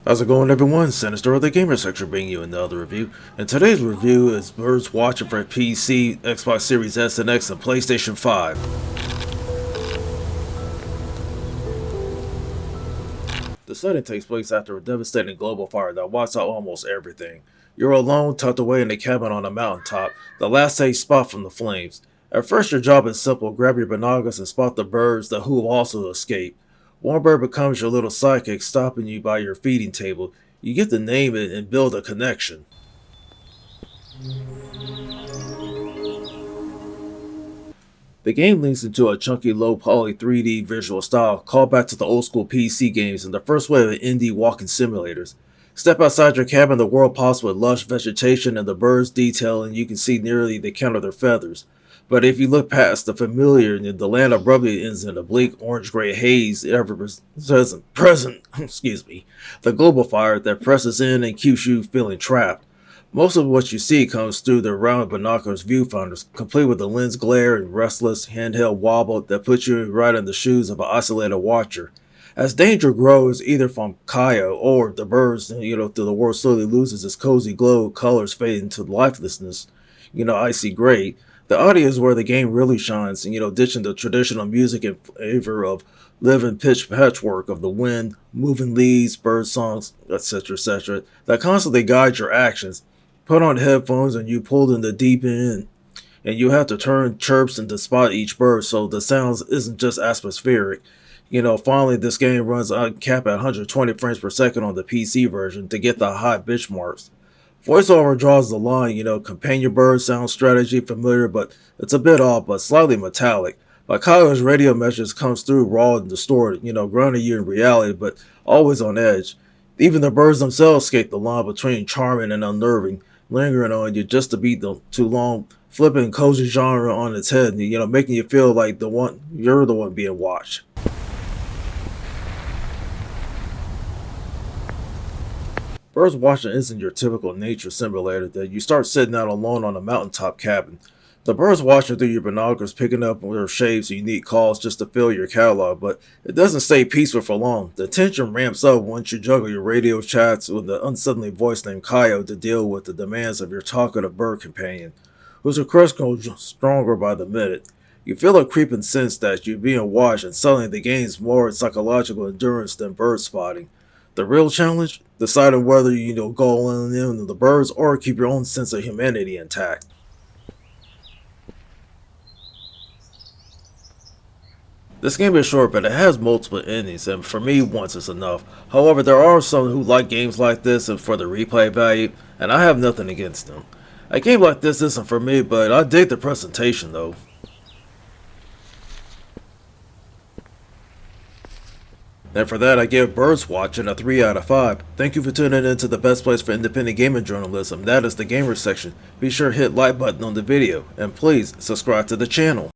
How's it going, everyone? Sinister of the Gamer Section bringing you another review. And today's review is birds watching for PC, Xbox Series S and X, and PlayStation 5. The setting takes place after a devastating global fire that wipes out almost everything. You're alone, tucked away in a cabin on a mountaintop, the last safe spot from the flames. At first your job is simple: grab your binoculars and spot the birds who have also escaped. One bird becomes your little sidekick, stopping you by your feeding table. You get to name it and build a connection. The game links into a chunky, low-poly 3D visual style called back to the old-school PC games and the first wave of indie walking simulators. Step outside your cabin, the world pops with lush vegetation and the birds detail, and you can see nearly the count of their feathers. But if you look past the familiar, the land abruptly ends in a bleak orange-gray haze present, excuse me, the global fire that presses in and keeps you feeling trapped. Most of what you see comes through the round binoculars viewfinders, complete with a lens glare and restless handheld wobble that puts you right in the shoes of an isolated watcher. As danger grows, either from Kaya or the birds, the world slowly loses its cozy glow, colors fade into lifelessness, icy gray. The audio is where the game really shines, ditching the traditional music in favor of living pitch patchwork of the wind, moving leaves, bird songs, etc., that constantly guide your actions. Put on headphones and you pulled in the deep end, and you have to turn chirps and to spot each bird so the sounds isn't just atmospheric. Finally, this game runs uncapped at 120 frames per second on the PC version to get the high benchmarks. VoiceOver draws the line, companion bird sound strategy familiar, but it's a bit off, but slightly metallic. Like Kyle's radio message comes through raw and distorted, grounding you in reality, but always on edge. Even the birds themselves skate the line between charming and unnerving, lingering on you just to beat the too long, flipping cozy genre on its head, making you feel like you're the one being watched. Birds watching isn't your typical nature simulator that you start sitting out alone on a mountaintop cabin. The birds watching through your binoculars, picking up their shapes and unique calls just to fill your catalog, but it doesn't stay peaceful for long. The tension ramps up once you juggle your radio chats with the unsettling voice named Kaio to deal with the demands of your talkative bird companion, whose requests grow stronger by the minute. You feel a creeping sense that you're being watched, and suddenly the game's more psychological endurance than bird spotting. The real challenge? Deciding whether go in on the birds or keep your own sense of humanity intact. This game is short, but it has multiple endings, and for me, once is enough. However, there are some who like games like this and for the replay value, and I have nothing against them. A game like this isn't for me, but I dig the presentation though. And for that, I give Birds Watching a 3 out of 5. Thank you for tuning in to the best place for independent gaming journalism. That is the Gamer Section. Be sure to hit like button on the video, and please subscribe to the channel.